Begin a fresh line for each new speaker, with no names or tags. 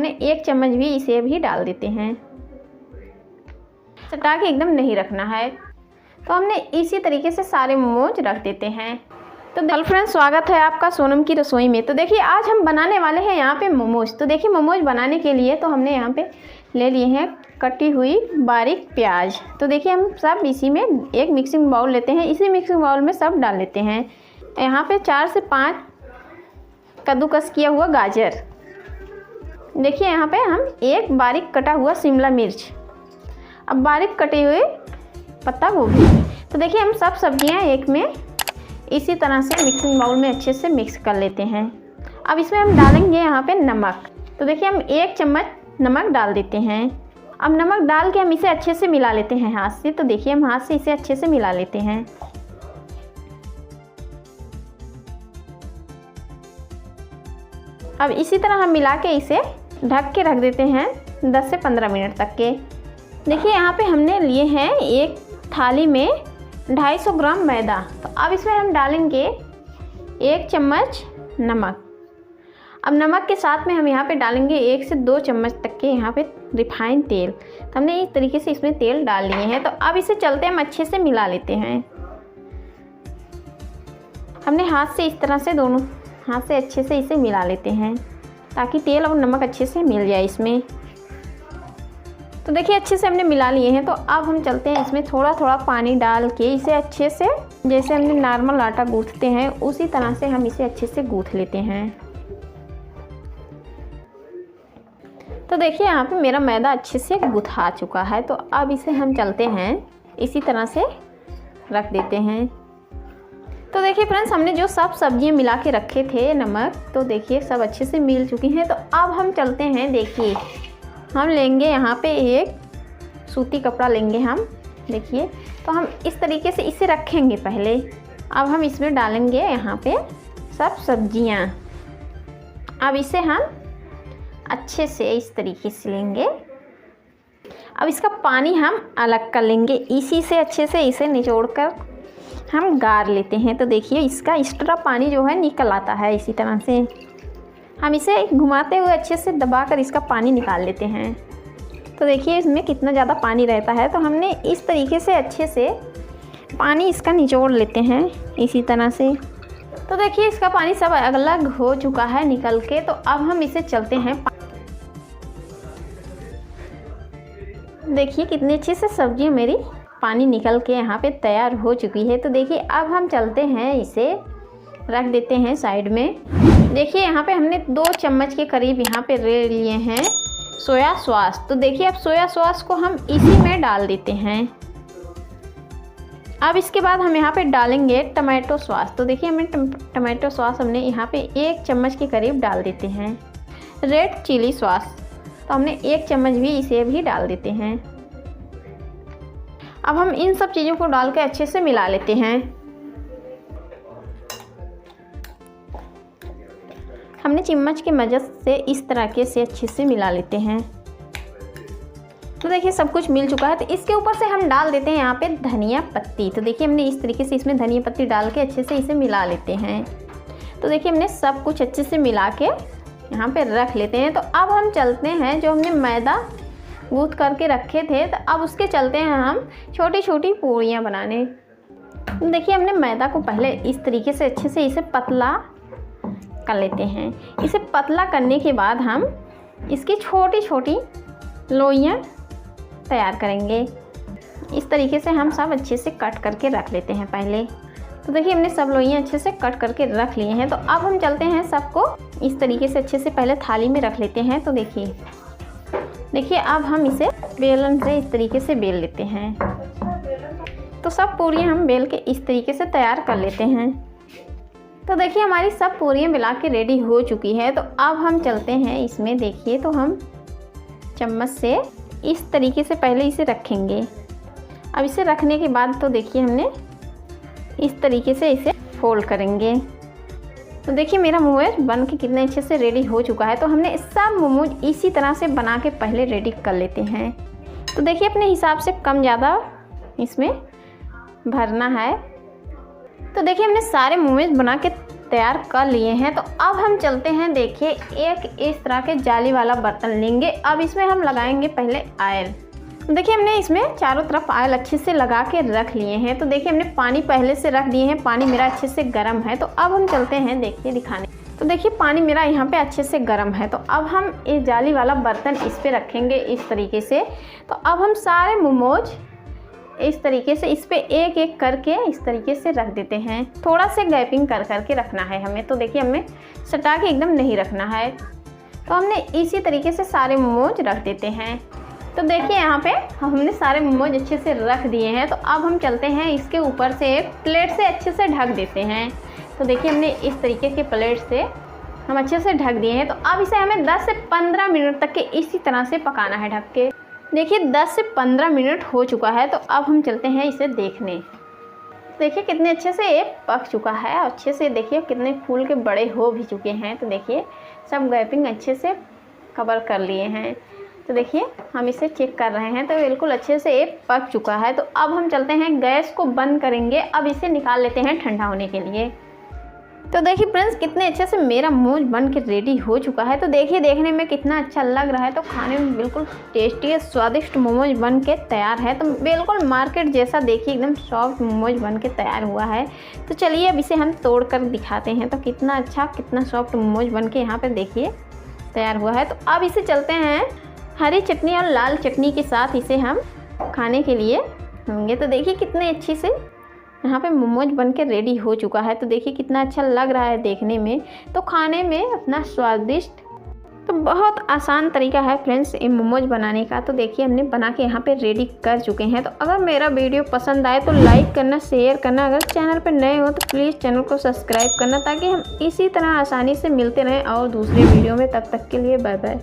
हमने 1 चम्मच भी इसे भी डाल देते हैं। सटा के एकदम नहीं रखना है। तो हमने इसी तरीके से सारे मोमोज रख देते हैं। तो हेलो फ्रेंड्स, स्वागत है आपका सोनम की रसोई में। तो देखिए आज हम बनाने वाले हैं यहाँ पे मोमोज। तो देखिए मोमोज बनाने के लिए तो हमने यहाँ पे ले लिए हैं कटी हुई बारीक प्याज। तो देखिए हम सब इसी में एक मिक्सिंग बाउल लेते हैं, इसी मिक्सिंग बाउल में सब डाल लेते हैं। यहाँ पे 4 से 5 कद्दूकस किया हुआ गाजर। देखिए यहाँ पे हम एक बारीक कटा हुआ शिमला मिर्च, अब बारीक कटे हुए पत्ता गोभी। तो देखिए हम सब सब्जियाँ एक में इसी तरह से मिक्सिंग बाउल में अच्छे से मिक्स कर लेते हैं। अब इसमें हम डालेंगे यहाँ पे नमक। तो देखिए हम 1 चम्मच नमक डाल देते हैं। अब नमक डाल के हम इसे अच्छे से मिला लेते हैं हाथ से। तो देखिए हम हाथ से इसे अच्छे से मिला लेते हैं। अब इसी तरह हम मिला के इसे ढक के रख देते हैं 10 से 15 मिनट तक के। देखिए यहाँ पे हमने लिए हैं एक थाली में 250 ग्राम मैदा। तो अब इसमें हम डालेंगे 1 चम्मच नमक। अब नमक के साथ में हम यहाँ पे डालेंगे 1 से 2 चम्मच तक के यहाँ पे रिफाइंड तेल। तो हमने इस तरीके से इसमें तेल डाल लिए हैं। तो अब इसे चलते हम अच्छे से मिला लेते हैं। हमने हाथ से इस तरह से दोनों हाथ से अच्छे से इसे मिला लेते हैं ताकि तेल और नमक अच्छे से मिल जाए इसमें। तो देखिए अच्छे से हमने मिला लिए हैं। तो अब हम चलते हैं इसमें थोड़ा थोड़ा पानी डाल के इसे अच्छे से, जैसे हमने नॉर्मल आटा गूँथते हैं उसी तरह से हम इसे अच्छे से गूँथ लेते हैं। तो देखिए यहाँ पे मेरा मैदा अच्छे से गुथा चुका है। तो अब इसे हम चलते हैं इसी तरह से रख देते हैं। तो देखिए फ्रेंड्स, हमने जो सब सब्जियां मिला के रखे थे नमक, तो देखिए सब अच्छे से मिल चुकी हैं। तो अब हम चलते हैं, देखिए हम लेंगे यहाँ पे एक सूती कपड़ा लेंगे हम। देखिए तो हम इस तरीके से इसे रखेंगे पहले। अब हम इसमें डालेंगे यहाँ पे सब सब्जियाँ। अब इसे हम अच्छे से इस तरीके से लेंगे। अब इसका पानी हम अलग कर लेंगे, इसी से अच्छे से इसे निचोड़कर हम गार लेते हैं। तो देखिए इसका एक्स्ट्रा पानी जो है निकल आता है। इसी तरह से हम इसे घुमाते हुए अच्छे से दबाकर इसका पानी निकाल लेते हैं। तो देखिए इसमें कितना ज़्यादा पानी रहता है। तो हमने इस तरीके से अच्छे से पानी इसका निचोड़ लेते हैं इसी तरह से। तो देखिए इसका पानी सब अलग हो चुका है निकल के। तो अब हम इसे चलते हैं। देखिए कितनी अच्छी से सब्जी मेरी पानी निकल के यहाँ पे तैयार हो चुकी है। तो देखिए अब हम चलते हैं, इसे रख देते हैं साइड में। देखिए यहाँ पे हमने 2 चम्मच के करीब यहाँ पे ले लिए हैं सोया सॉस। तो देखिए अब सोया सॉस को हम इसी में डाल देते हैं। अब इसके बाद हम यहाँ पे डालेंगे टमाटो सॉस। तो देखिए हमें टमाटो सॉस हमने यहाँ पे 1 चम्मच के करीब डाल देते हैं। रेड चिली सॉस तो हमने 1 चम्मच भी इसे भी डाल देते हैं। अब हम इन सब चीज़ों को डाल के अच्छे से मिला लेते हैं। हमने चम्मच की मदद से इस तरह से अच्छे से मिला लेते हैं। तो देखिए सब कुछ मिल चुका है। तो इसके ऊपर से हम डाल देते हैं यहाँ पे धनिया पत्ती। तो देखिए हमने इस तरीके से इसमें धनिया पत्ती डाल के अच्छे से इसे मिला लेते हैं। तो देखिए हमने सब कुछ अच्छे से मिला के यहाँ पे रख लेते हैं। तो अब हम चलते हैं, जो हमने मैदा गूँथ करके रखे थे, तो अब उसके चलते हैं हम छोटी छोटी पूरियाँ बनाने। देखिए हमने मैदा को पहले इस तरीके से अच्छे से इसे पतला कर लेते हैं। इसे पतला करने के बाद हम इसकी छोटी छोटी लोइयाँ तैयार करेंगे। इस तरीके से हम सब अच्छे से कट करके रख लेते हैं पहले। तो देखिए हमने सब लोइयाँ अच्छे से कट करके रख लिए हैं। तो अब हम चलते हैं, सबको इस तरीके से अच्छे से पहले थाली में रख लेते हैं। तो देखिए अब हम इसे बेलन से इस तरीके से बेल लेते हैं। तो सब पूरियाँ हम बेल के इस तरीके से तैयार कर लेते हैं। तो देखिए हमारी सब पूरियाँ मिला के रेडी हो चुकी है। तो अब हम चलते हैं इसमें। देखिए तो हम चम्मच से इस तरीके से पहले इसे रखेंगे। अब इसे रखने के बाद तो देखिए हमने इस तरीके से इसे फोल्ड करेंगे। तो देखिए मेरा मोमोज बन के कितने अच्छे से रेडी हो चुका है। तो हमने सब मोमोज इसी तरह से बना के पहले रेडी कर लेते हैं। तो देखिए अपने हिसाब से कम ज़्यादा इसमें भरना है। तो देखिए हमने सारे मोमोज बना के तैयार कर लिए हैं। तो अब हम चलते हैं, देखिए एक इस तरह के जाली वाला बर्तन लेंगे। अब इसमें हम लगाएंगे पहले ऑयल। देखिए हमने इसमें चारों तरफ ऑयल अच्छे से लगा के रख लिए हैं। तो देखिए हमने पानी पहले से रख दिए हैं, पानी मेरा अच्छे से गर्म है। तो अब हम चलते हैं, देखिए दिखाने। तो देखिए पानी मेरा यहाँ पे अच्छे से गर्म है। तो अब हम इस जाली वाला बर्तन इस पे रखेंगे इस तरीके से। तो अब हम सारे मोमोज इस तरीके से इस पे एक एक करके इस तरीके से रख देते हैं। थोड़ा से गैपिंग कर करके रखना है हमें। तो देखिए हमें सटा के एकदम नहीं रखना है। तो हमने इसी तरीके से सारे मोमोज रख देते हैं। तो देखिए यहाँ पे हमने सारे मोमोज अच्छे से रख दिए हैं। तो अब हम चलते हैं, इसके ऊपर से एक प्लेट से अच्छे से ढक देते हैं। तो देखिए हमने इस तरीके के प्लेट से हम अच्छे से ढक दिए हैं। तो अब इसे हमें 10 से 15 मिनट तक के इसी तरह से पकाना है ढक के। देखिए 10 से 15 मिनट हो चुका है। तो अब हम चलते हैं इसे देखने। देखिए कितने अच्छे से ये पक चुका है। अच्छे से देखिए कितने फूल के बड़े हो भी चुके हैं। तो देखिए सब गैपिंग अच्छे से कवर कर लिए हैं। तो देखिए हम इसे चेक कर रहे हैं, तो बिल्कुल अच्छे से ये पक चुका है। तो अब हम चलते हैं, गैस को बंद करेंगे। अब इसे निकाल लेते हैं ठंडा होने के लिए। तो देखिए फ्रेंड्स कितने अच्छे से मेरा मोमोज बन के रेडी हो चुका है। तो देखिए देखने में कितना अच्छा लग रहा है। तो खाने में बिल्कुल टेस्टी स्वादिष्ट मोमोज बन के तैयार है। तो बिल्कुल मार्केट जैसा देखिए एकदम सॉफ्ट मोमोज बन के तैयार हुआ है। तो चलिए अब इसे हम तोड़ कर दिखाते हैं। तो कितना अच्छा कितना सॉफ्ट मोमोज बन के यहाँ पर देखिए तैयार हुआ है। तो अब इसे चलते हैं हरी चटनी और लाल चटनी के साथ इसे हम खाने के लिए होंगे। तो देखिए कितने अच्छे से यहाँ पे मोमोज बन के रेडी हो चुका है। तो देखिए कितना अच्छा लग रहा है देखने में। तो खाने में अपना स्वादिष्ट, तो बहुत आसान तरीका है फ्रेंड्स ये मोमोज बनाने का। तो देखिए हमने बना के यहाँ पे रेडी कर चुके हैं। तो अगर मेरा वीडियो पसंद आए तो लाइक करना, शेयर करना। अगर चैनल पर नए हो तो प्लीज़ चैनल को सब्सक्राइब करना, ताकि हम इसी तरह आसानी से मिलते रहें और दूसरे वीडियो में। तब तक के लिए बाय बाय।